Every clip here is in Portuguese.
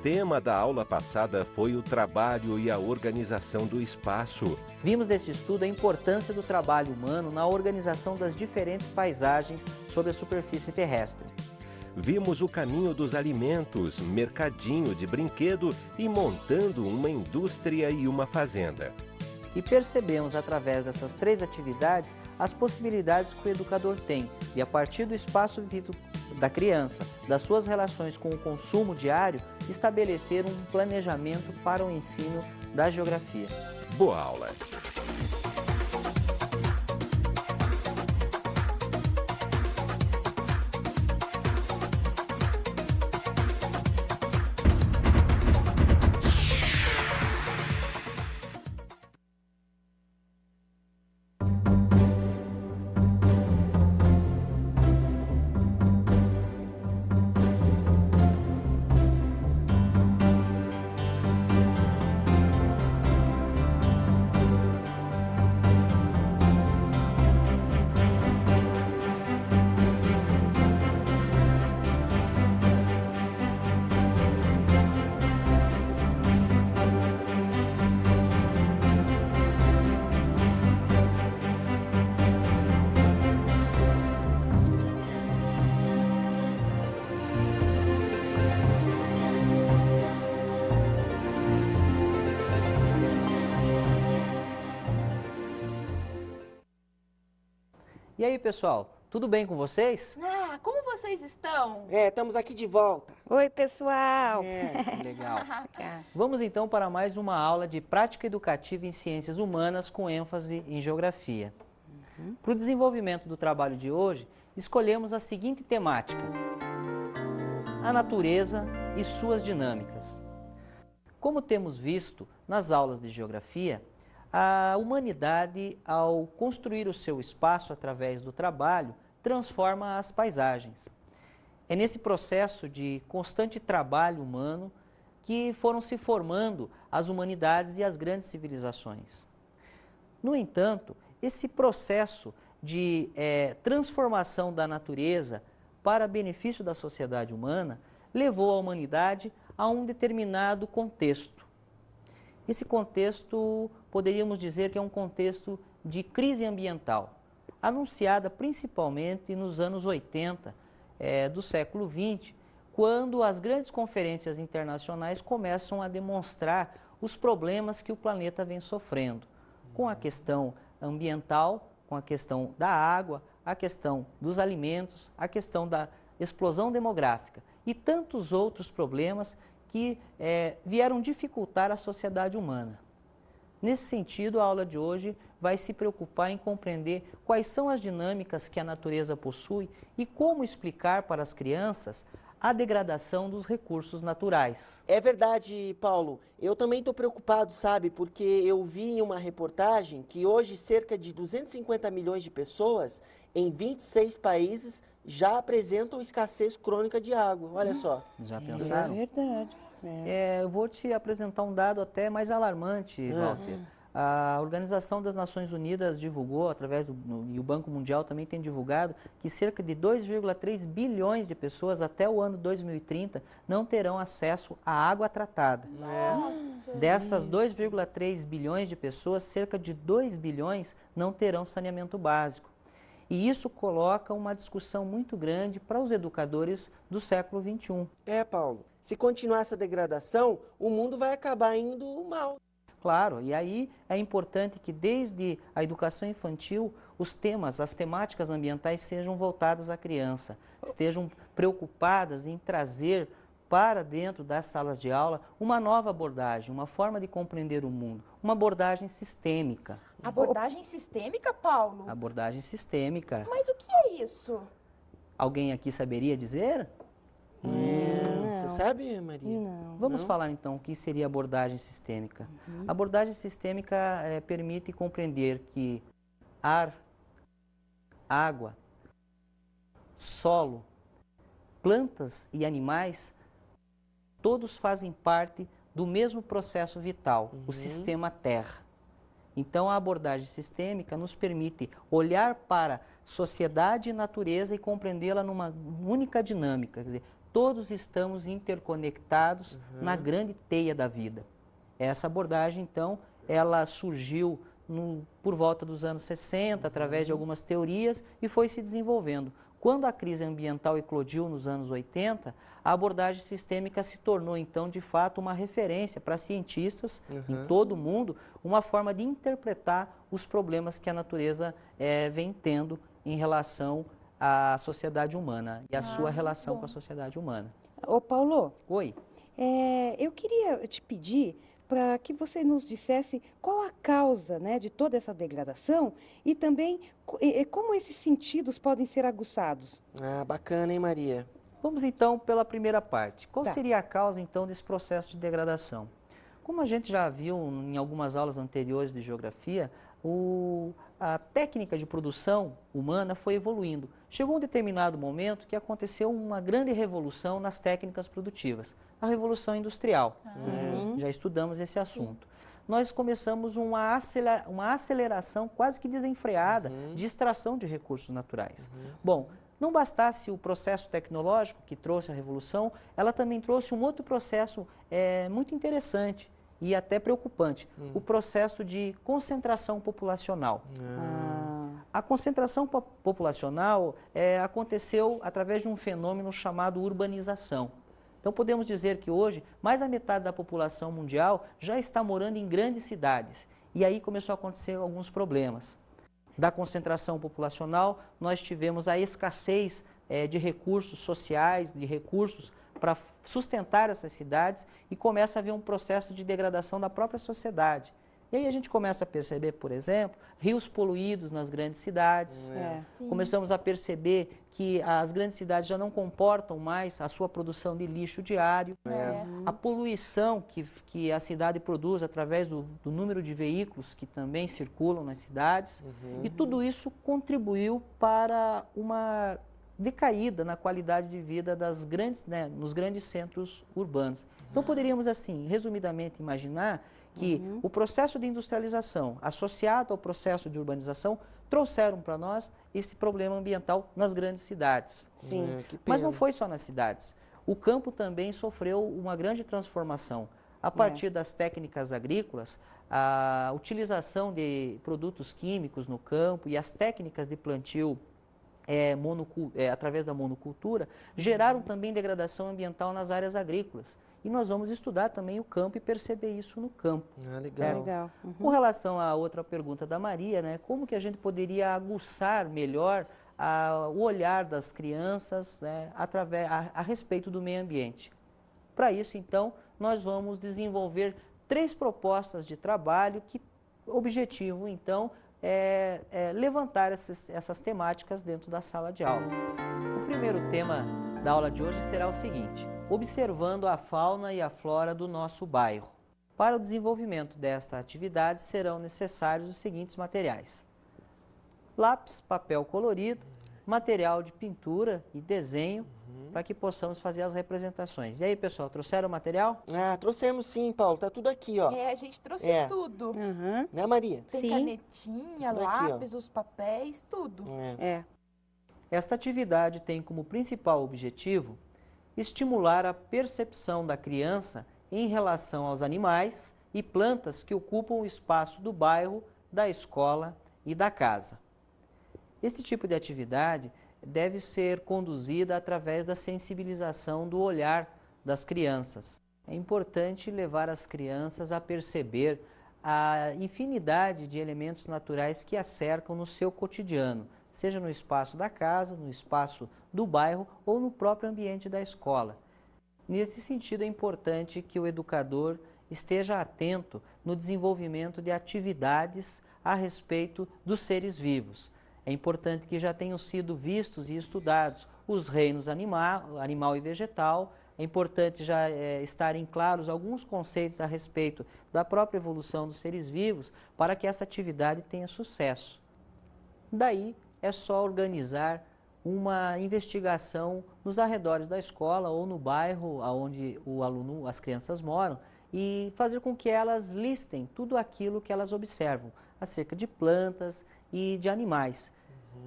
tema da aula passada foi o trabalho e a organização do espaço. Vimos nesse estudo a importância do trabalho humano na organização das diferentes paisagens sobre a superfície terrestre. Vimos o caminho dos alimentos, mercadinho de brinquedo e montando uma indústria e uma fazenda. E percebemos, através dessas 3 atividades, as possibilidades que o educador tem de, a partir do espaço vivido da criança, das suas relações com o consumo diário, estabelecer um planejamento para o ensino da geografia. Boa aula! E aí, pessoal, tudo bem com vocês? Ah, como vocês estão? Estamos aqui de volta. Oi, pessoal! Legal. Vamos então para mais uma aula de prática educativa em ciências humanas com ênfase em geografia. Para o desenvolvimento do trabalho de hoje, escolhemos a seguinte temática: a natureza e suas dinâmicas. Como temos visto nas aulas de geografia, a humanidade, ao construir o seu espaço através do trabalho, transforma as paisagens. É nesse processo de constante trabalho humano que foram se formando as humanidades e as grandes civilizações. No entanto, esse processo de transformação da natureza para benefício da sociedade humana levou a humanidade a um determinado contexto. Esse contexto, poderíamos dizer que é um contexto de crise ambiental, anunciada principalmente nos anos 80 do século XX, quando as grandes conferências internacionais começam a demonstrar os problemas que o planeta vem sofrendo, com a questão ambiental, com a questão da água, a questão dos alimentos, a questão da explosão demográfica e tantos outros problemas que vieram dificultar a sociedade humana. Nesse sentido, a aula de hoje vai se preocupar em compreender quais são as dinâmicas que a natureza possui e como explicar para as crianças a degradação dos recursos naturais. É verdade, Paulo. Eu também estou preocupado, sabe? Porque eu vi em uma reportagem que hoje cerca de 250 milhões de pessoas em 26 países já apresentam escassez crônica de água. Olha só. Já pensaram? É verdade. Eu vou te apresentar um dado até mais alarmante, Walter. A Organização das Nações Unidas divulgou, e o Banco Mundial também tem divulgado, que cerca de 2,3 bilhões de pessoas até o ano 2030 não terão acesso à água tratada. Nossa! Dessas 2,3 bilhões de pessoas, cerca de 2 bilhões não terão saneamento básico. E isso coloca uma discussão muito grande para os educadores do século XXI. Paulo. Se continuar essa degradação, o mundo vai acabar indo mal. Claro, e aí é importante que desde a educação infantil os temas, as temáticas ambientais sejam voltadas à criança, estejam preocupadas em trazer para dentro das salas de aula uma nova abordagem, uma forma de compreender o mundo, uma abordagem sistêmica. Abordagem sistêmica, Paulo? Abordagem sistêmica. Mas o que é isso? Alguém aqui saberia dizer? Você sabe, Maria? Não. Vamos falar então o que seria abordagem sistêmica. A abordagem sistêmica permite compreender que ar, água, solo, plantas e animais, todos fazem parte do mesmo processo vital, o sistema Terra. Então a abordagem sistêmica nos permite olhar para sociedade e natureza e compreendê-la numa única dinâmica, quer dizer, todos estamos interconectados na grande teia da vida. Essa abordagem, então, ela surgiu por volta dos anos 60, através de algumas teorias, e foi se desenvolvendo. Quando a crise ambiental eclodiu nos anos 80, a abordagem sistêmica se tornou, então, de fato, uma referência para cientistas em todo o mundo, uma forma de interpretar os problemas que a natureza vem tendo em relação à sociedade humana e a sua relação com a sociedade humana. Ô Paulo, Oi. eu queria te pedir para que você nos dissesse qual a causa, né, de toda essa degradação e também como esses sentidos podem ser aguçados. Ah, bacana, hein, Maria? Vamos então pela primeira parte. Qual Tá. seria a causa então desse processo de degradação? Como a gente já viu em algumas aulas anteriores de geografia, a técnica de produção humana foi evoluindo. Chegou um determinado momento que aconteceu uma grande revolução nas técnicas produtivas, a Revolução Industrial. Já estudamos esse assunto. Nós começamos uma aceleração quase que desenfreada de extração de recursos naturais. Bom, não bastasse o processo tecnológico que trouxe a revolução, ela também trouxe um outro processo muito interessante e até preocupante, o processo de concentração populacional. A concentração populacional aconteceu através de um fenômeno chamado urbanização. Então podemos dizer que hoje, mais da metade da população mundial já está morando em grandes cidades. E aí começou a acontecer alguns problemas. Da concentração populacional, nós tivemos a escassez de recursos sociais, de recursos para sustentar essas cidades e começa a haver um processo de degradação da própria sociedade. E aí a gente começa a perceber, por exemplo, rios poluídos nas grandes cidades. Começamos a perceber que as grandes cidades já não comportam mais a sua produção de lixo diário. A poluição que a cidade produz através do número de veículos que também circulam nas cidades. E tudo isso contribuiu para uma decaída na qualidade de vida nos grandes centros urbanos. Então poderíamos, assim, resumidamente imaginar que o processo de industrialização associado ao processo de urbanização trouxeram para nós esse problema ambiental nas grandes cidades. Sim. Mas não foi só nas cidades. O campo também sofreu uma grande transformação. A partir das técnicas agrícolas, a utilização de produtos químicos no campo e as técnicas de plantio através da monocultura geraram também degradação ambiental nas áreas agrícolas. E nós vamos estudar também o campo e perceber isso no campo. Legal. Com relação à outra pergunta da Maria, né, como que a gente poderia aguçar melhor o olhar das crianças, né, a respeito do meio ambiente? Para isso, então, nós vamos desenvolver 3 propostas de trabalho que o objetivo, então, é levantar essas temáticas dentro da sala de aula. O primeiro tema da aula de hoje será o seguinte: observando a fauna e a flora do nosso bairro. Para o desenvolvimento desta atividade serão necessários os seguintes materiais: lápis, papel colorido, material de pintura e desenho, para que possamos fazer as representações. E aí, pessoal, trouxeram o material? Ah, trouxemos sim, Paulo. Tá tudo aqui, ó. A gente trouxe tudo. Né, Maria? Tem canetinha, Tudo aqui, ó. lápis, os papéis, tudo. Esta atividade tem como principal objetivo estimular a percepção da criança em relação aos animais e plantas que ocupam o espaço do bairro, da escola e da casa. Esse tipo de atividade deve ser conduzida através da sensibilização do olhar das crianças. É importante levar as crianças a perceber a infinidade de elementos naturais que as cercam no seu cotidiano, seja no espaço da casa, no espaço do bairro ou no próprio ambiente da escola. Nesse sentido, é importante que o educador esteja atento no desenvolvimento de atividades a respeito dos seres vivos. É importante que já tenham sido vistos e estudados os reinos animal e vegetal. É importante já estarem claros alguns conceitos a respeito da própria evolução dos seres vivos para que essa atividade tenha sucesso. Daí é só organizar uma investigação nos arredores da escola ou no bairro onde as crianças moram e fazer com que elas listem tudo aquilo que elas observam acerca de plantas e de animais.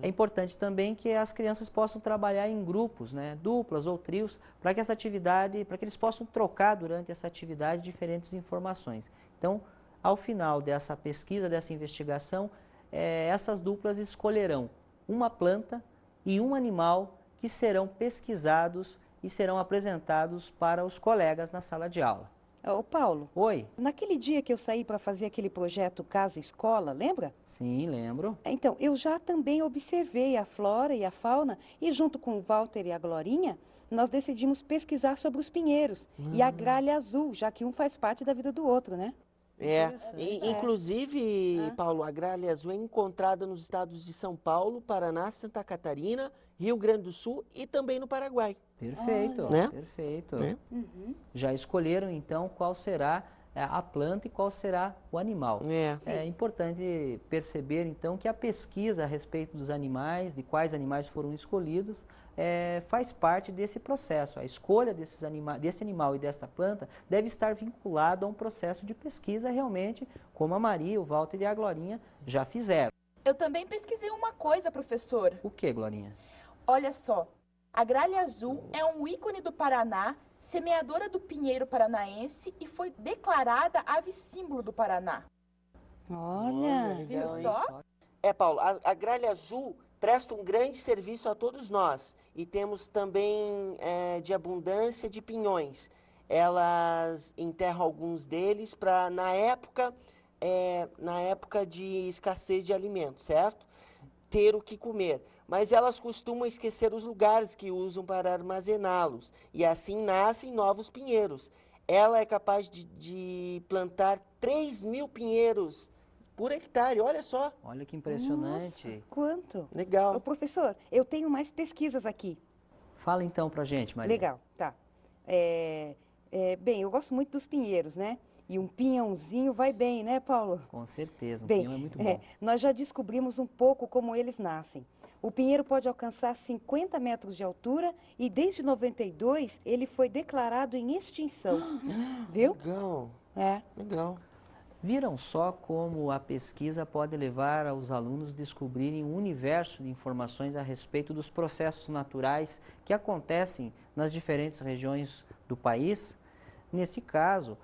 É importante também que as crianças possam trabalhar em grupos, né, duplas ou trios, para que essa atividade, para que eles possam trocar durante essa atividade diferentes informações. Então, ao final dessa pesquisa, dessa investigação, essas duplas escolherão uma planta e um animal que serão pesquisados e serão apresentados para os colegas na sala de aula. Ô, Paulo, Oi? naquele dia que eu saí para fazer aquele projeto Casa Escola, lembra? Sim, lembro. Então, eu já também observei a flora e a fauna e junto com o Walter e a Glorinha, nós decidimos pesquisar sobre os pinheiros e a gralha azul, já que um faz parte da vida do outro, né? Inclusive, Paulo, a gralha azul é encontrada nos estados de São Paulo, Paraná, Santa Catarina, Rio Grande do Sul e também no Paraguai. Perfeito, Né? perfeito. Né? Já escolheram então qual será a planta e qual será o animal. É importante perceber então que a pesquisa a respeito dos animais, de quais animais foram escolhidos, faz parte desse processo. A escolha desse animal e desta planta deve estar vinculado a um processo de pesquisa realmente, como a Maria, o Walter e a Glorinha já fizeram. Eu também pesquisei uma coisa, professor. O que, Glorinha? Olha só, a gralha azul é um ícone do Paraná, semeadora do pinheiro paranaense e foi declarada ave símbolo do Paraná. Olha, Viu só? Paulo, a gralha azul presta um grande serviço a todos nós e temos também de abundância de pinhões. Elas enterram alguns deles para, na época de escassez de alimentos, certo? Ter o que comer. Mas elas costumam esquecer os lugares que usam para armazená-los e assim nascem novos pinheiros. Ela é capaz de plantar 3.000 pinheiros por hectare, olha só. Olha que impressionante. nossa, quanto? Legal. Ô, professor, eu tenho mais pesquisas aqui. Fala então pra gente, Maria. Legal, tá. Bem, eu gosto muito dos pinheiros, né? E um pinhãozinho vai bem, né, Paulo? Com certeza, um Bem, pinhão é muito bom. nós já descobrimos um pouco como eles nascem. O pinheiro pode alcançar 50 metros de altura e desde 92 ele foi declarado em extinção. Viu? Legal, legal. Viram só como a pesquisa pode levar aos alunos a descobrirem um universo de informações a respeito dos processos naturais que acontecem nas diferentes regiões do país? Nesse caso,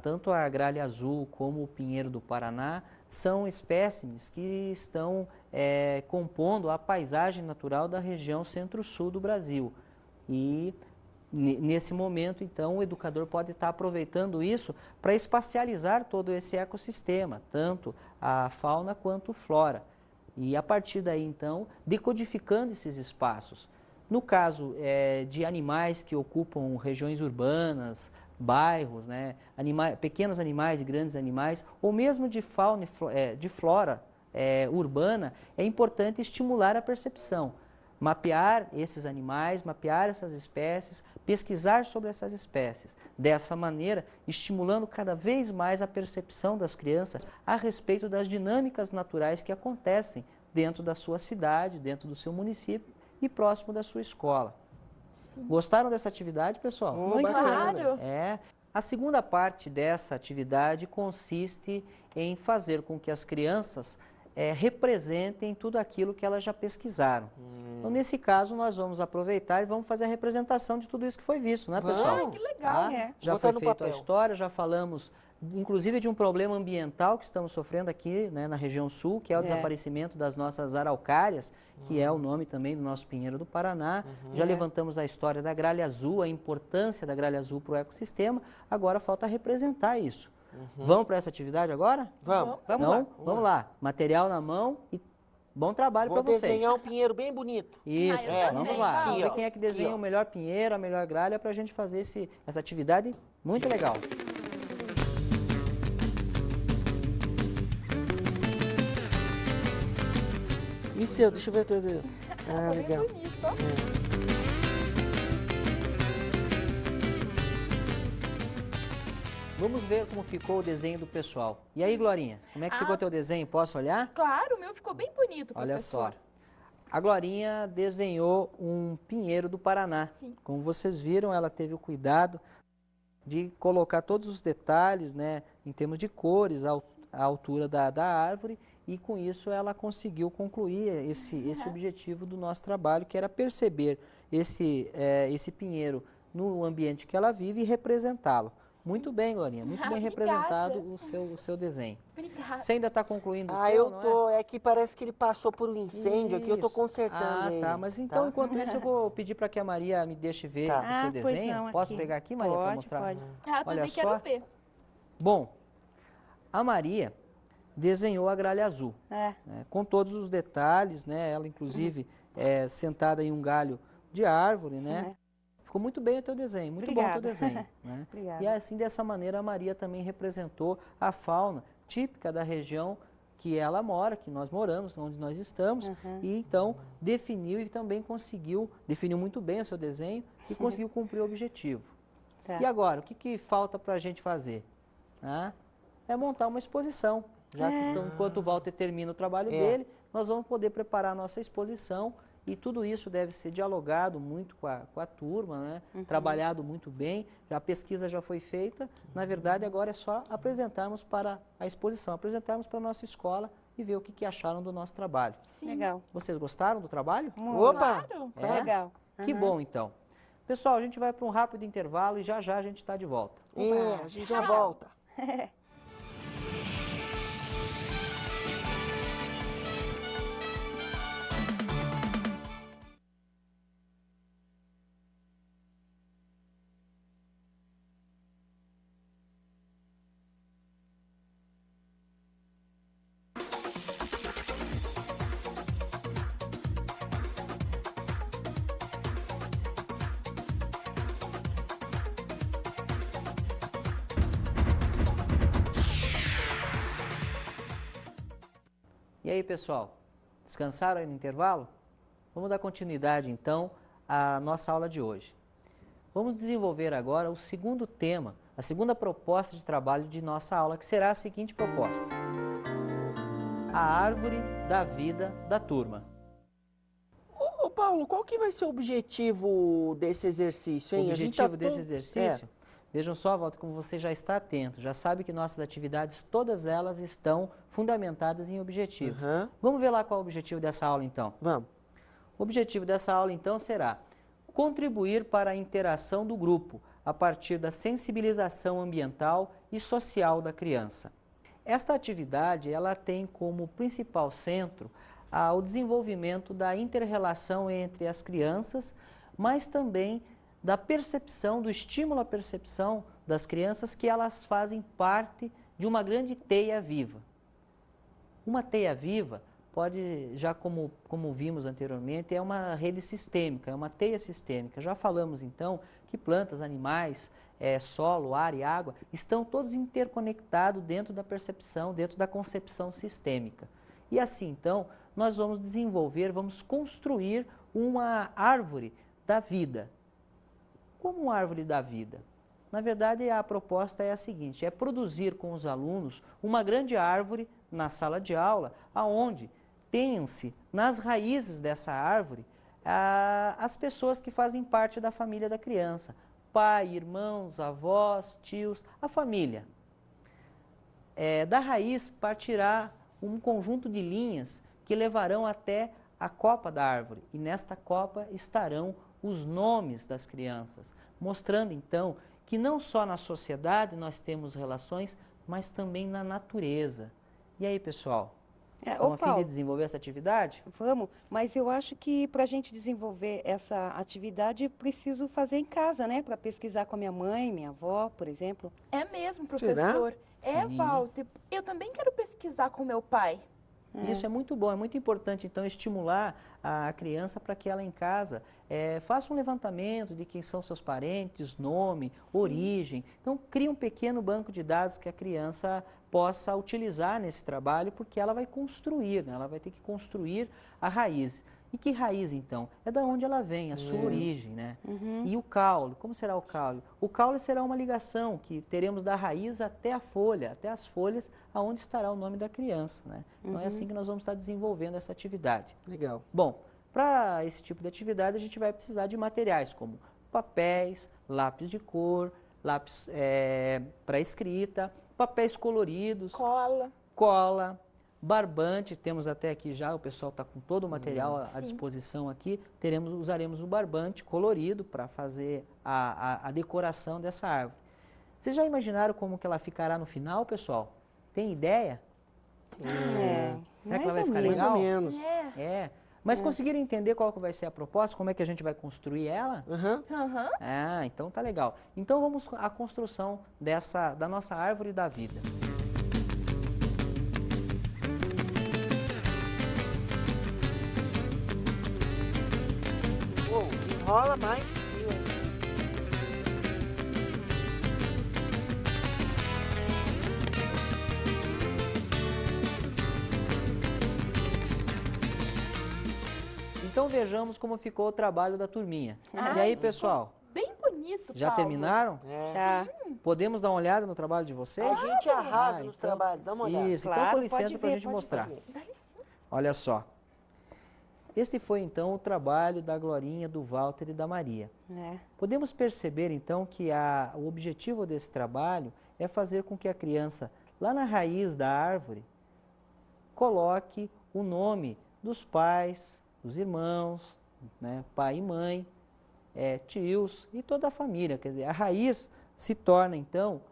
tanto a gralha azul como o pinheiro do Paraná são espécimes que estão compondo a paisagem natural da região centro-sul do Brasil. E nesse momento, então, o educador pode estar aproveitando isso para espacializar todo esse ecossistema, tanto a fauna quanto a flora. E a partir daí, então, decodificando esses espaços. No caso de animais que ocupam regiões urbanas, bairros, né, pequenos animais e grandes animais, ou mesmo de fauna de flora urbana, é importante estimular a percepção. Mapear esses animais, mapear essas espécies, pesquisar sobre essas espécies. Dessa maneira, estimulando cada vez mais a percepção das crianças a respeito das dinâmicas naturais que acontecem dentro da sua cidade, dentro do seu município e próximo da sua escola. Sim. Gostaram dessa atividade, pessoal? Muito Claro. A segunda parte dessa atividade consiste em fazer com que as crianças representem tudo aquilo que elas já pesquisaram. Então, nesse caso, nós vamos aproveitar e vamos fazer a representação de tudo isso que foi visto, né, pessoal? Vamos. Que legal. Já Botar foi no feita a papel. história, já falamos, inclusive, de um problema ambiental que estamos sofrendo aqui, né, na região sul, que é o desaparecimento das nossas araucárias, que é o nome também do nosso pinheiro do Paraná. Já levantamos a história da gralha azul, a importância da gralha azul para o ecossistema. Agora falta representar isso. Vamos para essa atividade agora? Vamos. Vamos lá. Material na mão e bom trabalho para Vou vocês. desenhar um pinheiro bem bonito. Isso, eu vamos também, lá. Paulo. Vamos ver quem é que desenha Aqui, ó. o melhor pinheiro, a melhor gralha para a gente fazer essa atividade muito legal. E seu, deixa eu ver o teu dedo. Ah, Tá bem legal. bonito, ó. Vamos ver como ficou o desenho do pessoal. E aí, Glorinha, como é que ficou o teu desenho? Posso olhar? Claro, o meu ficou bem bonito, Olha professor. só. A Glorinha desenhou um pinheiro do Paraná. Sim. Como vocês viram, ela teve o cuidado de colocar todos os detalhes, né, em termos de cores, a altura da árvore e com isso ela conseguiu concluir esse objetivo do nosso trabalho, que era perceber esse pinheiro no ambiente que ela vive e representá-lo. Muito bem, Glorinha, muito bem representado o seu desenho. Obrigada. Você ainda está concluindo o teu, eu não tô, é que parece que ele passou por um incêndio aqui, eu tô Isso. consertando ele. Tá, mas então, tá? enquanto isso, eu vou pedir para que a Maria me deixe ver o seu pois desenho. não, Posso aqui. pegar aqui, Maria, para Pode, mostrar? pode. Ah, Olha também só. quero ver. Bom, a Maria desenhou a gralha azul, né, com todos os detalhes, né? Ela, inclusive, sentada em um galho de árvore, né? Ficou muito bem o teu desenho, muito bom o teu desenho. Né? Obrigada. E assim, dessa maneira, a Maria também representou a fauna típica da região que ela mora, que nós moramos, onde nós estamos, e então definiu e também definiu muito bem o seu desenho e conseguiu cumprir o objetivo. Tá. E agora, o que falta para a gente fazer? É montar uma exposição, já que enquanto o Walter termina o trabalho dele, nós vamos poder preparar a nossa exposição. E tudo isso deve ser dialogado muito com a turma, né? Trabalhado muito bem, a pesquisa já foi feita. Na verdade, agora é só apresentarmos para a exposição, apresentarmos para a nossa escola e ver o que acharam do nosso trabalho. Sim. Legal. Vocês gostaram do trabalho? Opa! Claro. Legal. Que bom, então. Pessoal, a gente vai para um rápido intervalo e já já a gente está de volta. A gente já volta. E aí, pessoal, descansaram aí no intervalo? Vamos dar continuidade, então, à nossa aula de hoje. Vamos desenvolver agora o segundo tema, a segunda proposta de trabalho de nossa aula, que será a seguinte proposta: a árvore da vida da turma. Ô, Paulo, qual que vai ser o objetivo desse exercício, hein? O A gente objetivo tá desse exercício? Vejam só, Walter, como você já está atento, já sabe que nossas atividades, todas elas estão fundamentadas em objetivos. Vamos ver lá qual é o objetivo dessa aula, então. Vamos. O objetivo dessa aula, então, será contribuir para a interação do grupo a partir da sensibilização ambiental e social da criança. Esta atividade, ela tem como principal centro o desenvolvimento da inter-relação entre as crianças, mas também da percepção, do estímulo à percepção das crianças, que elas fazem parte de uma grande teia viva. Uma teia viva pode, já como vimos anteriormente, é uma rede sistêmica, é uma teia sistêmica. Já falamos então que plantas, animais, solo, ar e água estão todos interconectados dentro da percepção, dentro da concepção sistêmica. E assim então nós vamos desenvolver, vamos construir uma árvore da vida. Como uma árvore da vida? Na verdade, a proposta é a seguinte: é produzir com os alunos uma grande árvore na sala de aula, aonde tenham-se nas raízes dessa árvore as pessoas que fazem parte da família da criança, pai, irmãos, avós, tios, a família. Da raiz partirá um conjunto de linhas que levarão até a copa da árvore, e nesta copa estarão os nomes das crianças, mostrando então que não só na sociedade nós temos relações, mas também na natureza. E aí, pessoal? Estão a fim de desenvolver essa atividade? Vamos, mas eu acho que para a gente desenvolver essa atividade, preciso fazer em casa, né? Para pesquisar com a minha mãe, minha avó, por exemplo. É mesmo, professor. Sim. Walter. Eu também quero pesquisar com meu pai. Isso é muito bom, é muito importante, então, estimular a criança para que ela em casa faça um levantamento de quem são seus parentes, nome, origem. Então, cria um pequeno banco de dados que a criança possa utilizar nesse trabalho, porque ela vai construir, né? Ela vai ter que construir a raiz. E que raiz, então? É da onde ela vem, a sua origem, né? E o caule, como será o caule? O caule será uma ligação que teremos da raiz até a folha, até as folhas, aonde estará o nome da criança, né? Então é assim que nós vamos estar desenvolvendo essa atividade. Legal. Bom, para esse tipo de atividade a gente vai precisar de materiais como papéis, lápis de cor, lápis para escrita, papéis coloridos, Cola. cola, Barbante, temos até aqui já, o pessoal está com todo o material à disposição aqui. Usaremos o barbante colorido para fazer a decoração dessa árvore. Vocês já imaginaram como que ela ficará no final, pessoal? Tem ideia? Será que ela vai ficar legal? Mais ou menos. Mas conseguiram entender qual que vai ser a proposta? Como é que a gente vai construir ela? Então tá legal. Então vamos à construção da nossa árvore da vida. Desenrola mais fio aí. Então vejamos como ficou o trabalho da turminha. E aí, pessoal? Bem bonito, Já Paulo. terminaram? Tá. Podemos dar uma olhada no trabalho de vocês? A gente arrasa nos trabalhos, dá uma olhada. Isso, então Claro, com licença pode para a ver, gente pode mostrar. ver. Dá licença. Olha só. Este foi então o trabalho da Glorinha, do Walter e da Maria. Podemos perceber então que o objetivo desse trabalho é fazer com que a criança, lá na raiz da árvore, coloque o nome dos pais, dos irmãos, né, pai e mãe, tios e toda a família. Quer dizer, a raiz se torna então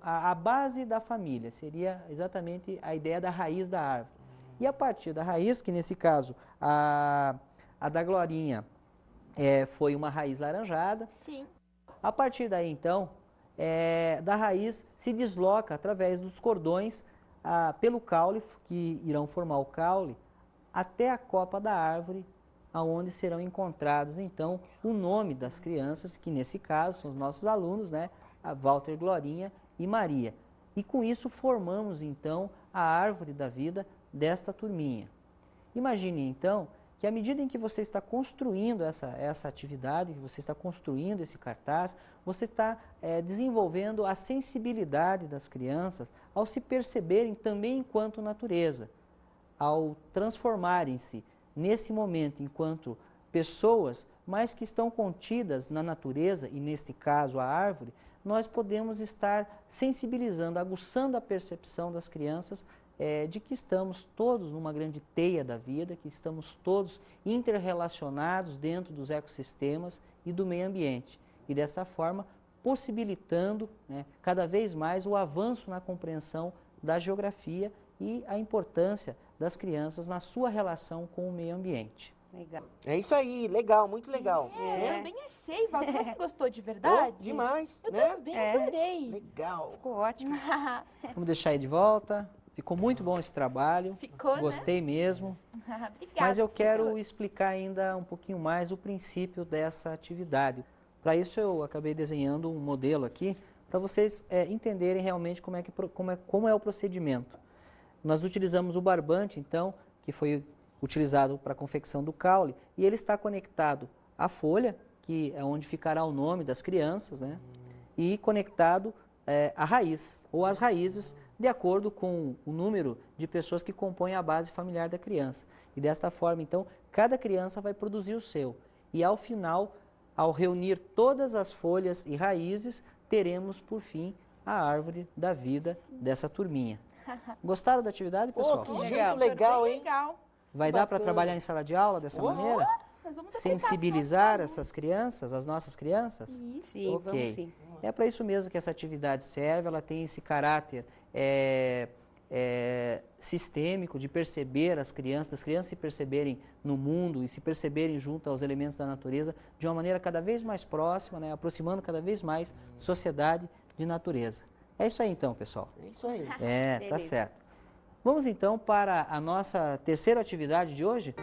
a base da família, seria exatamente a ideia da raiz da árvore. E a partir da raiz, que nesse caso a da Glorinha foi uma raiz laranjada. Sim. A partir daí então, da raiz se desloca através dos cordões pelo caule, que irão formar o caule, até a copa da árvore, aonde serão encontrados então o nome das crianças, que nesse caso são os nossos alunos, né, a Walter, Glorinha e Maria. E com isso formamos então a árvore da vida desta turminha. Imagine então que à medida em que você está construindo essa atividade, que você está construindo esse cartaz, você está desenvolvendo a sensibilidade das crianças ao se perceberem também enquanto natureza, ao transformarem-se nesse momento enquanto pessoas, mas que estão contidas na natureza, e neste caso a árvore, nós podemos estar sensibilizando, aguçando a percepção das crianças de que estamos todos numa grande teia da vida, que estamos todos interrelacionados dentro dos ecossistemas e do meio ambiente. E dessa forma, possibilitando, né, cada vez mais o avanço na compreensão da geografia e a importância das crianças na sua relação com o meio ambiente. Legal. É isso aí, legal, muito legal. Eu também achei, Walter. Você gostou de verdade? Demais, Eu né? também adorei. Legal. Ficou ótimo. Vamos deixar aí de volta. Ficou muito bom esse trabalho. Ficou, Gostei mesmo. Obrigada, Mas eu quero professor. explicar ainda um pouquinho mais o princípio dessa atividade. Para isso eu acabei desenhando um modelo aqui, para vocês entenderem realmente como é o procedimento. Nós utilizamos o barbante, então, que foi utilizado para a confecção do caule, e ele está conectado à folha, que é onde ficará o nome das crianças, né? E conectado à raiz, ou às raízes, de acordo com o número de pessoas que compõem a base familiar da criança. E desta forma, então, cada criança vai produzir o seu. E ao final, ao reunir todas as folhas e raízes, teremos, por fim, a árvore da vida dessa turminha. Gostaram da atividade, pessoal? Que jeito legal, hein? Legal. Vai dar para trabalhar em sala de aula dessa maneira? Nós vamos aplicar Sensibilizar para os essas crianças, as nossas crianças? Isso. Sim, Ok. vamos sim. É para isso mesmo que essa atividade serve, ela tem esse caráter sistêmico de perceber as crianças, das crianças se perceberem no mundo e se perceberem junto aos elementos da natureza de uma maneira cada vez mais próxima, né, aproximando cada vez mais sociedade de natureza. É isso aí então, pessoal. É isso aí. Tá Beleza. certo. Vamos então para a nossa terceira atividade de hoje,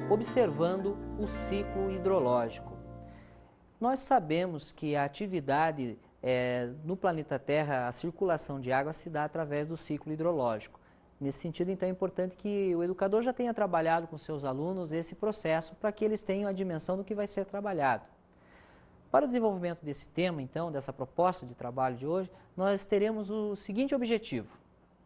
observando o ciclo hidrológico. Nós sabemos que a atividade no planeta Terra, a circulação de água se dá através do ciclo hidrológico. Nesse sentido, então, é importante que o educador já tenha trabalhado com seus alunos esse processo para que eles tenham a dimensão do que vai ser trabalhado. Para o desenvolvimento desse tema, então, dessa proposta de trabalho de hoje, nós teremos o seguinte objetivo: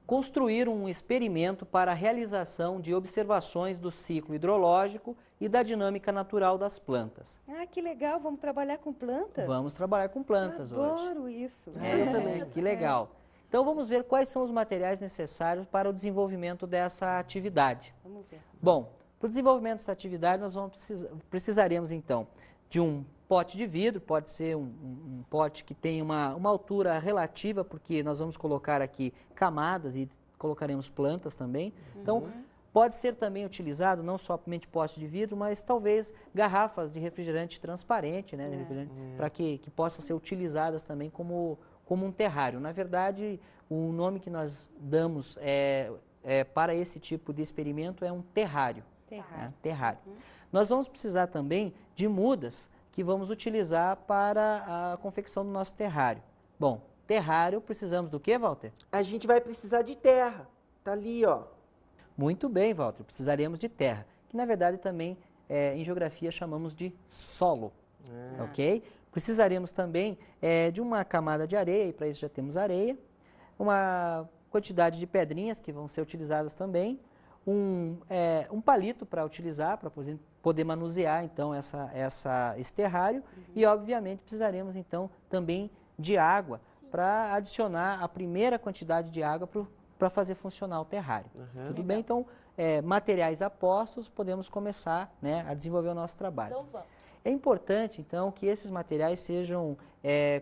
construir um experimento para a realização de observações do ciclo hidrológico e da dinâmica natural das plantas. Ah, que legal. Vamos trabalhar com plantas? Vamos trabalhar com plantas Eu hoje. adoro isso. Eu também. Que legal. Então vamos ver quais são os materiais necessários para o desenvolvimento dessa atividade. Vamos ver. Bom, para o desenvolvimento dessa atividade nós precisaremos então de um pote de vidro, pode ser um pote que tenha uma altura relativa, porque nós vamos colocar aqui camadas e colocaremos plantas também. Então, pode ser também utilizado não somente pote de vidro, mas talvez garrafas de refrigerante transparente, né, para que possam ser utilizadas também como um terrário. Na verdade, o nome que nós damos para esse tipo de experimento é um terrário. Terrário. Nós vamos precisar também de mudas que vamos utilizar para a confecção do nosso terrário. Bom, terrário, precisamos do quê, Walter? A gente vai precisar de terra. Tá ali, ó. Muito bem, Walter. Precisaremos de terra, que na verdade também em geografia chamamos de solo. Ok? Precisaremos também de uma camada de areia, e para isso já temos areia, uma quantidade de pedrinhas que vão ser utilizadas também, um palito para utilizar, para poder manusear então esse terrário, e obviamente precisaremos então também de água para adicionar a primeira quantidade de água para fazer funcionar o terrário. Tudo bem? Então, materiais apostos, podemos começar, né, a desenvolver o nosso trabalho. Então vamos. É importante, então, que esses materiais sejam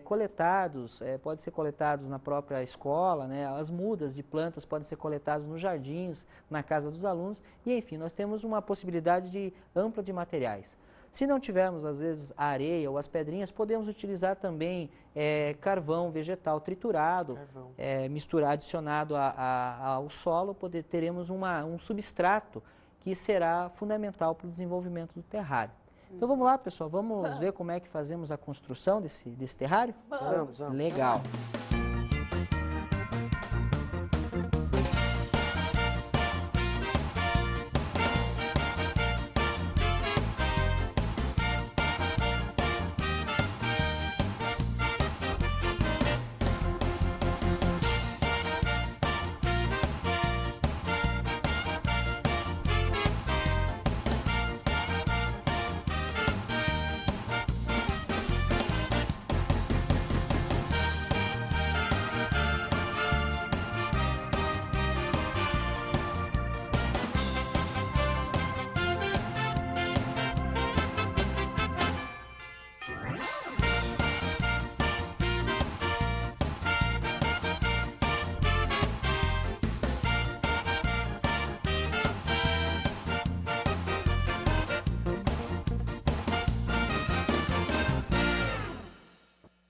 coletados, podem ser coletados na própria escola, né, as mudas de plantas podem ser coletadas nos jardins, na casa dos alunos, e enfim, nós temos uma possibilidade ampla de materiais. Se não tivermos, às vezes, a areia ou as pedrinhas, podemos utilizar também carvão vegetal triturado, adicionado ao solo, teremos um substrato que será fundamental para o desenvolvimento do terrário. Então vamos lá, pessoal, vamos ver como é que fazemos a construção desse terrário? Vamos. Legal.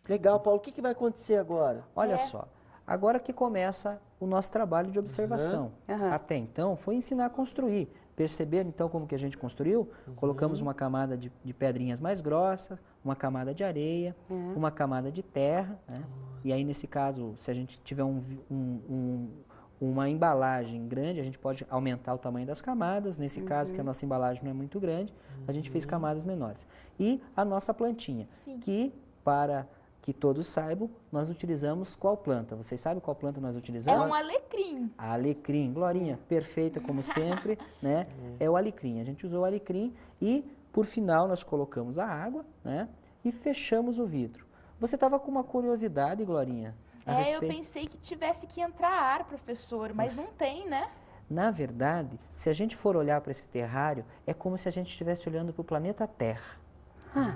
Legal, Paulo. O que vai acontecer agora? Olha só, agora que começa o nosso trabalho de observação. Até então, foi ensinar a construir. Perceber, então, como que a gente construiu? Colocamos uma camada de pedrinhas mais grossas, uma camada de areia, uma camada de terra, né? E aí, nesse caso, se a gente tiver uma embalagem grande, a gente pode aumentar o tamanho das camadas. Nesse caso, que a nossa embalagem não é muito grande, a gente fez camadas menores. E a nossa plantinha, que, para que todos saibam, nós utilizamos qual planta? Vocês sabem qual planta nós utilizamos? É um alecrim. Alecrim. Glorinha, perfeita como sempre, né? É o alecrim. A gente usou o alecrim e, por final, nós colocamos a água, né? E fechamos o vidro. Você estava com uma curiosidade, Glorinha? Eu pensei que tivesse que entrar ar, professor, mas não tem, né? Na verdade, se a gente for olhar para esse terrário, é como se a gente estivesse olhando para o planeta Terra.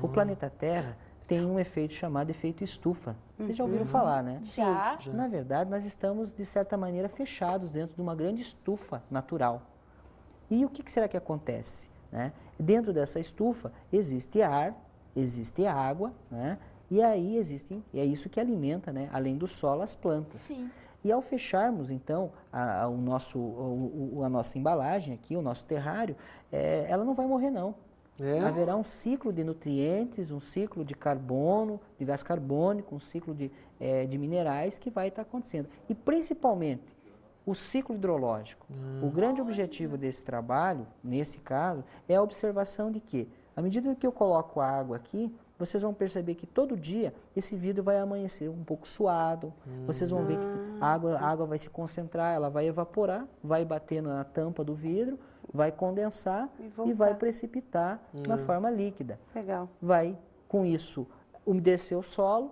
O planeta Terra tem um efeito chamado efeito estufa. Vocês já ouviram falar, né? Já. Na verdade, nós estamos, de certa maneira, fechados dentro de uma grande estufa natural. E o que será que acontece, né? Dentro dessa estufa existe ar, existe água, né? E aí é isso que alimenta, né, além do solo, as plantas. Sim. E ao fecharmos, então, a nossa embalagem aqui, o nosso terrário, ela não vai morrer, não. Haverá um ciclo de nutrientes, um ciclo de carbono, de gás carbônico, um ciclo de minerais que vai estar acontecendo. E, principalmente, o ciclo hidrológico. O grande objetivo desse trabalho, nesse caso, é a observação de que, à medida que eu coloco a água aqui, vocês vão perceber que todo dia esse vidro vai amanhecer um pouco suado. Vocês vão ver que a água vai se concentrar, ela vai evaporar, vai bater na tampa do vidro, vai condensar e vai precipitar na forma líquida. Legal. Vai, com isso, umedecer o solo,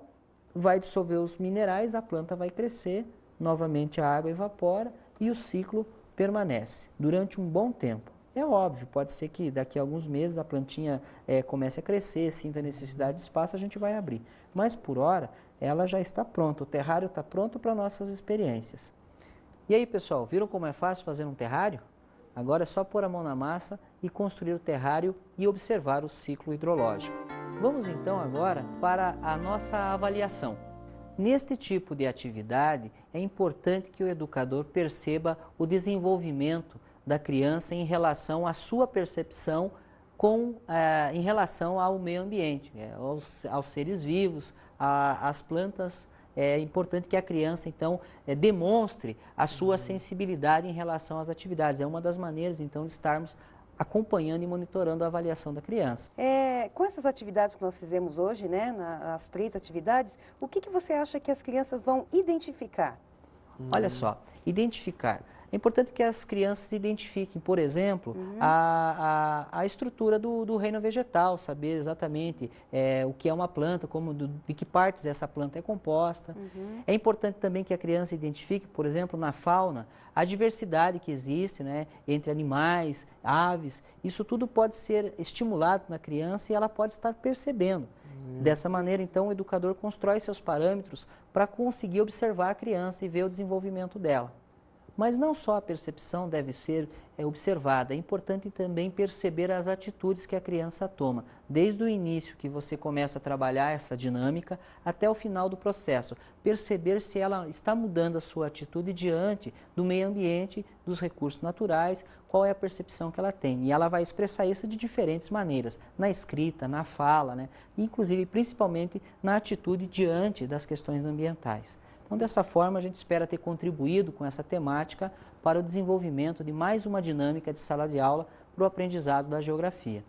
vai dissolver os minerais, a planta vai crescer, novamente a água evapora e o ciclo permanece durante um bom tempo. É óbvio, pode ser que daqui a alguns meses a plantinha comece a crescer, sinta a necessidade de espaço, a gente vai abrir. Mas por hora, ela já está pronta, o terrário está pronto para nossas experiências. E aí, pessoal, viram como é fácil fazer um terrário? Agora é só pôr a mão na massa e construir o terrário e observar o ciclo hidrológico. Vamos então agora para a nossa avaliação. Neste tipo de atividade, é importante que o educador perceba o desenvolvimento da criança em relação à sua percepção em relação ao meio ambiente, aos seres vivos, às plantas. É importante que a criança, então, demonstre a sua sensibilidade em relação às atividades. É uma das maneiras, então, de estarmos acompanhando e monitorando a avaliação da criança. Com essas atividades que nós fizemos hoje, né, as 3 atividades, o que você acha que as crianças vão identificar? Olha só, identificar. É importante que as crianças identifiquem, por exemplo, a estrutura do reino vegetal, saber exatamente o que é uma planta, de que partes essa planta é composta. É importante também que a criança identifique, por exemplo, na fauna, a diversidade que existe, né, entre animais, aves. Isso tudo pode ser estimulado na criança e ela pode estar percebendo. Dessa maneira, então, o educador constrói seus parâmetros para conseguir observar a criança e ver o desenvolvimento dela. Mas não só a percepção deve ser observada, é importante também perceber as atitudes que a criança toma, desde o início que você começa a trabalhar essa dinâmica até o final do processo. Perceber se ela está mudando a sua atitude diante do meio ambiente, dos recursos naturais, qual é a percepção que ela tem. E ela vai expressar isso de diferentes maneiras, na escrita, na fala, né? Inclusive, principalmente, na atitude diante das questões ambientais. Então, dessa forma, a gente espera ter contribuído com essa temática para o desenvolvimento de mais uma dinâmica de sala de aula para o aprendizado da geografia.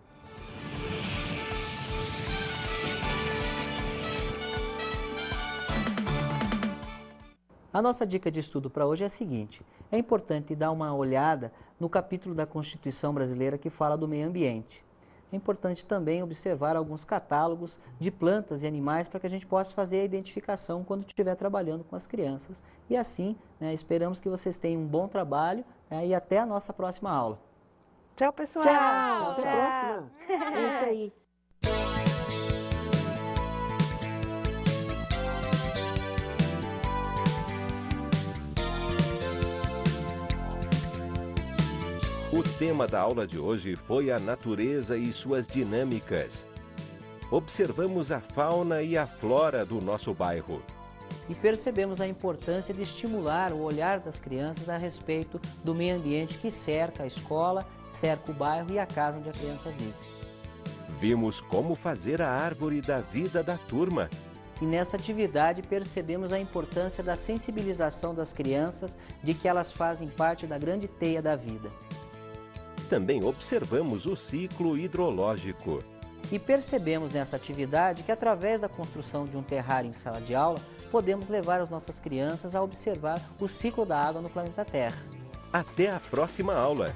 A nossa dica de estudo para hoje é a seguinte: é importante dar uma olhada no capítulo da Constituição Brasileira que fala do meio ambiente. É importante também observar alguns catálogos de plantas e animais para que a gente possa fazer a identificação quando estiver trabalhando com as crianças. E assim, né, esperamos que vocês tenham um bom trabalho, e até a nossa próxima aula. Tchau, pessoal! Tchau! Até a próxima! É isso aí! O tema da aula de hoje foi a natureza e suas dinâmicas. Observamos a fauna e a flora do nosso bairro. E percebemos a importância de estimular o olhar das crianças a respeito do meio ambiente que cerca a escola, cerca o bairro e a casa onde a criança vive. Vimos como fazer a árvore da vida da turma. E nessa atividade percebemos a importância da sensibilização das crianças de que elas fazem parte da grande teia da vida. Também observamos o ciclo hidrológico. E percebemos nessa atividade que através da construção de um terrário em sala de aula, podemos levar as nossas crianças a observar o ciclo da água no planeta Terra. Até a próxima aula!